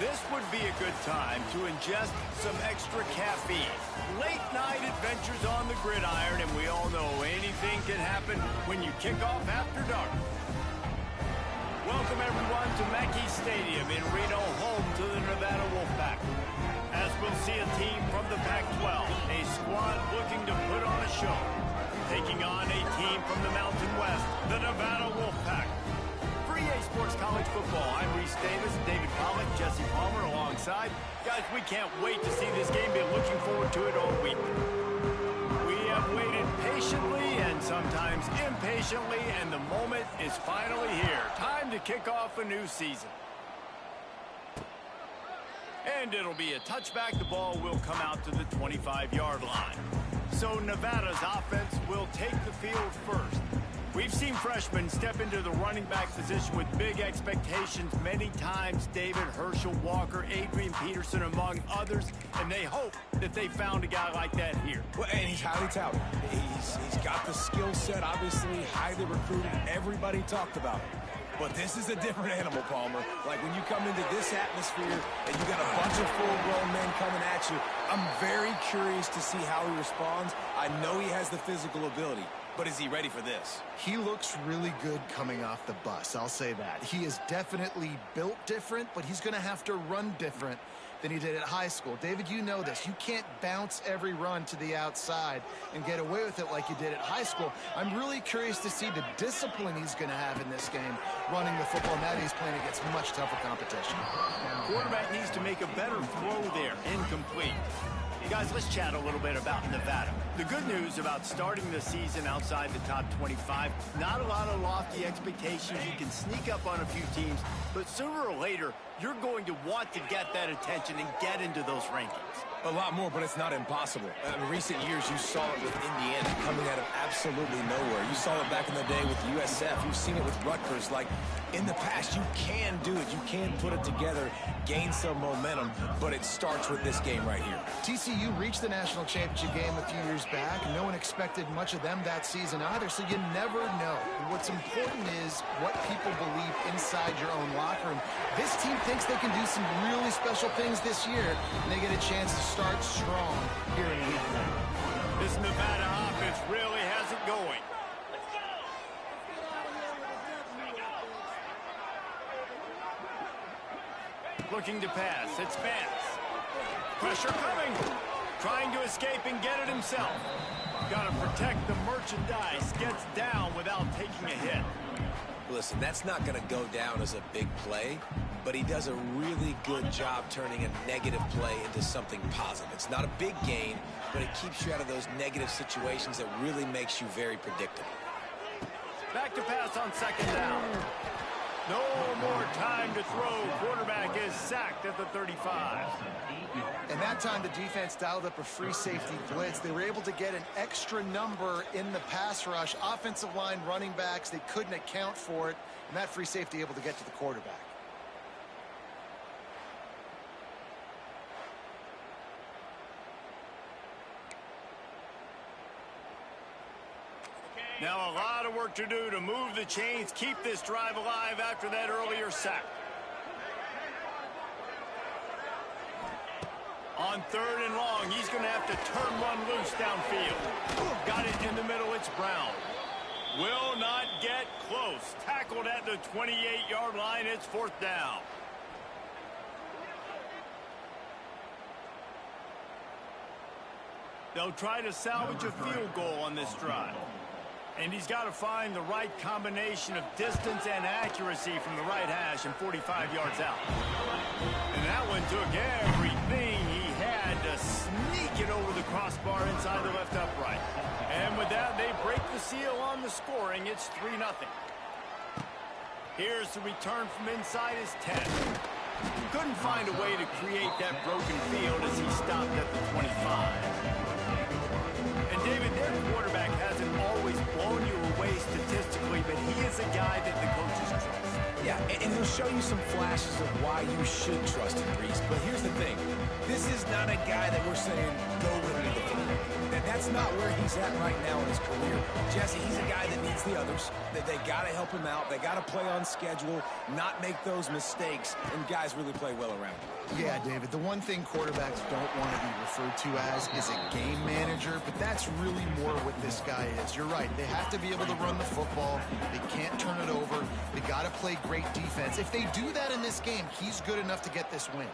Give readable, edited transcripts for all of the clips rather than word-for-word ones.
This would be a good time to ingest some extra caffeine. Late night adventures on the gridiron, and we all know anything can happen when you kick off after dark. Welcome everyone to Mackey Stadium in Reno, home to the Nevada Wolfpack. As we'll see a team from the Pac-12, a squad looking to put on a show. Taking on a team from the Mountain West, the Nevada Wolfpack. For EA Sports College Football, I'm Reese Davis, David Pollack, Jesse Palmer alongside. Guys, we can't wait to see this game. Been looking forward to it all week. We have waited patiently and sometimes impatiently, and the moment is finally here. Time to kick off a new season. And it'll be a touchback. The ball will come out to the 25-yard line. So Nevada's offense will take the field first. We've seen freshmen step into the running back position with big expectations many times. David, Herschel Walker, Adrian Peterson, among others. And they hope that they found a guy like that here. Well, and he's highly touted. He's got the skill set, obviously highly recruited. Everybody talked about it. But this is a different animal, Palmer. Like when you come into this atmosphere and you got a bunch of full-grown men coming at you, I'm very curious to see how he responds. I know he has the physical ability, but is he ready for this? He looks really good coming off the bus, I'll say that. He is definitely built different, but he's going to have to run different than he did at high school. David, you know this. You can't bounce every run to the outside and get away with it like you did at high school. I'm really curious to see the discipline he's going to have in this game running the football. Now he's playing against much tougher competition. Quarterback needs to make a better throw there. Incomplete. Guys, let's chat a little bit about Nevada. The good news about starting the season outside the top 25, not a lot of lofty expectations. You can sneak up on a few teams, but sooner or later, you're going to want to get that attention and get into those rankings. A lot more, but it's not impossible. In recent years, you saw it with Indiana coming out of absolutely nowhere. You saw it back in the day with USF. You've seen it with Rutgers. Like, in the past, you can do it. You can put it together, gain some momentum, but it starts with this game right here. TCU reached the national championship game a few years back. No one expected much of them that season either, so you never know. What's important is what people believe inside your own locker room. This team thinks they can do some really special things this year, and they get a chance to start strong here in week 1. This Nevada offense really has it going. Looking to pass. It's Vance. Pressure coming. Trying to escape and get it himself. Got to protect the merchandise. Gets down without taking a hit. Listen, that's not going to go down as a big play, but he does a really good job turning a negative play into something positive. It's not a big gain, but it keeps you out of those negative situations that really makes you very predictable. Back to pass on second down. No more time to throw. Quarterback is sacked at the 35. And that time the defense dialed up a free safety blitz. They were able to get an extra number in the pass rush. Offensive line, running backs, they couldn't account for it. And that free safety able to get to the quarterback. Now a lot of work to do to move the chains, keep this drive alive after that earlier sack. On third and long, he's going to have to turn one loose downfield. Got it in the middle, it's Brown. Will not get close. Tackled at the 28-yard line, it's fourth down. They'll try to salvage a field goal on this drive. And he's got to find the right combination of distance and accuracy from the right hash and 45 yards out. And that one took everything he had to sneak it over the crossbar inside the left upright. And with that, they break the seal on the scoring. It's 3-0. Here's the return from inside his 10. Couldn't find a way to create that broken field as he stopped at the 25. And David, their quarterback hasn't always blown you away statistically, but he is a guy that the coaches trust. Yeah, and he'll show you some flashes of why you should trust him, Reese. But here's the thing. This is not a guy that we're saying, go with me. That's not where he's at right now in his career. Jesse, he's a guy that needs the others. That they got to help him out. They got to play on schedule, not make those mistakes, and guys really play well around him. Yeah, David, the one thing quarterbacks don't want to be referred to as is a game manager, but that's really more what this guy is. You're right. They have to be able to run the football. They can't turn it over. They got to play great defense. If they do that in this game, he's good enough to get this win.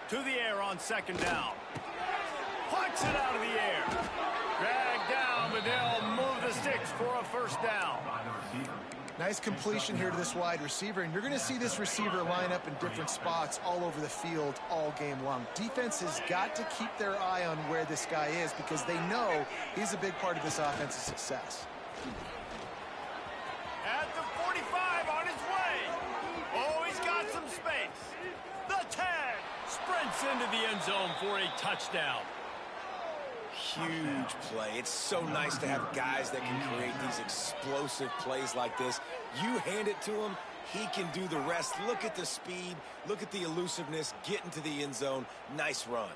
To the air on second down. Plucks it out of the air. Dragged down, but they'll move the sticks for a first down. Nice completion here to this wide receiver, and you're going to see this receiver line up in different spots all over the field all game long. Defense has got to keep their eye on where this guy is because they know he's a big part of this offense's success. At the 45 on his way. Oh, he's got some space. The 10 sprints into the end zone for a touchdown. Huge play. It's so nice to have guys that can create these explosive plays like this. You hand it to him, he can do the rest. Look at the speed. Look at the elusiveness. Get into the end zone. Nice run.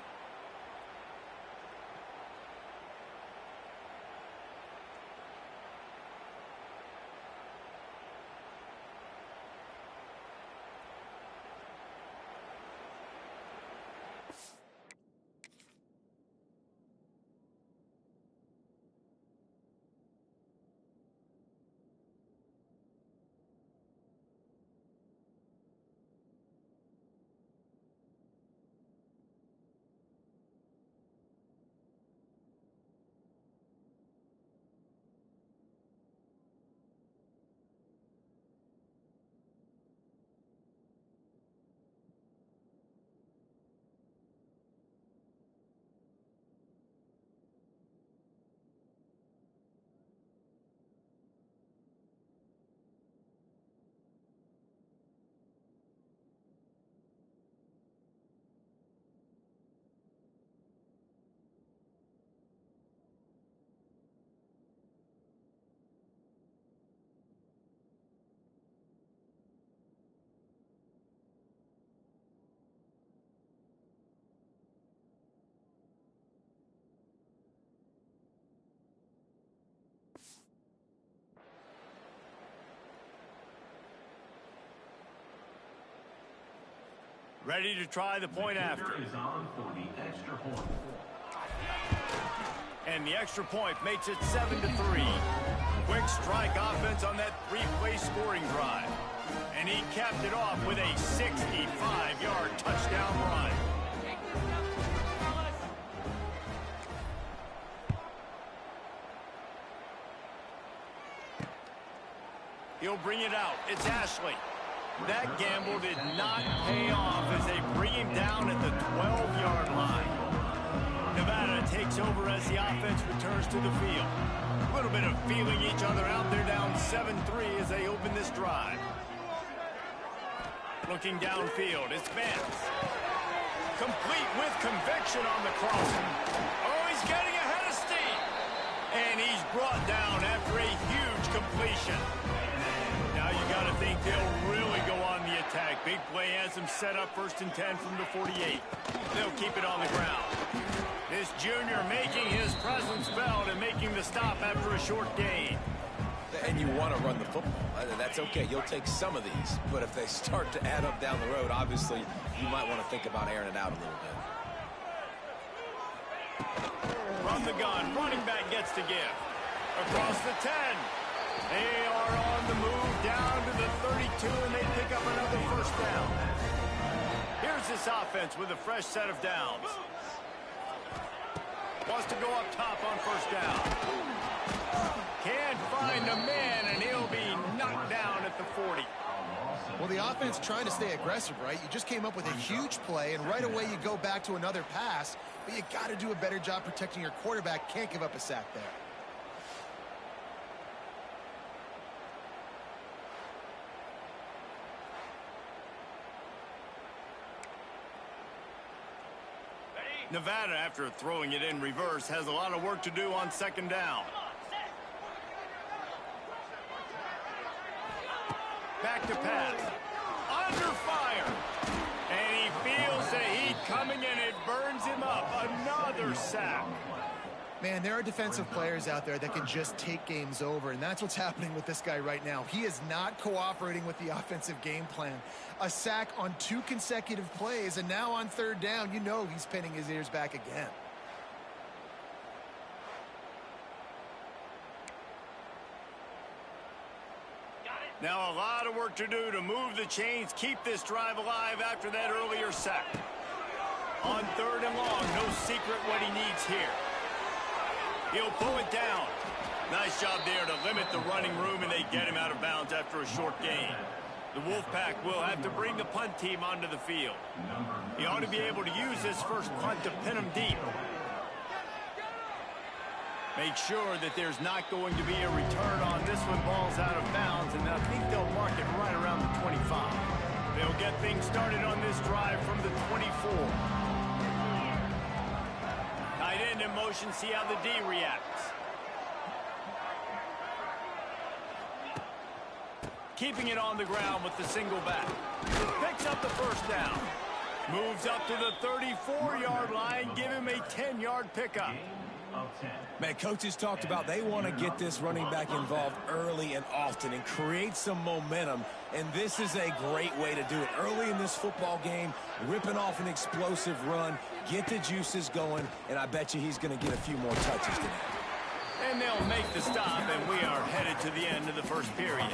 Ready to try the point after. Is on for the extra point. And the extra point makes it 7-3. Quick strike offense on that three-play scoring drive. And he capped it off with a 65-yard touchdown run. He'll bring it out. It's Ashley. That gamble did not pay off as they bring him down at the 12-yard line. Nevada takes over as the offense returns to the field. A little bit of feeling each other out. They're down 7-3 as they open this drive. Looking downfield, it's Vance. Complete with conviction on the crossing. Oh, he's getting ahead of steam. And he's brought down after a huge completion. Now you got to think they'll really go on the attack. Big play has them set up 1st and 10 from the 48. They'll keep it on the ground. This junior making his presence felt and making the stop after a short gain. And you want to run the football. That's okay. You'll take some of these. But if they start to add up down the road, obviously, you might want to think about airing it out a little bit. From the gun, running back gets to give. Across the 10. They are on the move down to the 32, and they pick up another first down. Here's this offense with a fresh set of downs. Wants to go up top on first down. Can't find a man, and he'll be knocked down at the 40. Well, the offense trying to stay aggressive, right? You just came up with a huge play, and right away you go back to another pass, but you got to do a better job protecting your quarterback. Can't give up a sack there. Nevada, after throwing it in reverse, has a lot of work to do on second down. back to pass. Under fire. And he feels the heat coming, and it burns him up. Another sack. Man, there are defensive players out there that can just take games over, and that's what's happening with this guy right now. He is not cooperating with the offensive game plan. A sack on 2 consecutive plays, and now on 3rd down, you know he's pinning his ears back again. Now a lot of work to do to move the chains, keep this drive alive after that earlier sack. On 3rd and long, no secret what he needs here. He'll pull it down. Nice job there to limit the running room, and they get him out of bounds after a short gain. The Wolfpack will have to bring the punt team onto the field. He ought to be able to use this first punt to pin him deep. Make sure that there's not going to be a return on this when ball's out of bounds, and I think they'll mark it right around the 25. They'll get things started on this drive from the 24. Tight end in motion, see how the D reacts. Keeping it on the ground with the single back. Picks up the first down. Moves up to the 34-yard line, give him a 10-yard pickup. Man, coaches talked about they want to get this running back involved early and often and create some momentum, and this is a great way to do it. Early in this football game, ripping off an explosive run, get the juices going, and I bet you he's going to get a few more touches today. And they'll make the stop, and we are headed to the end of the first period.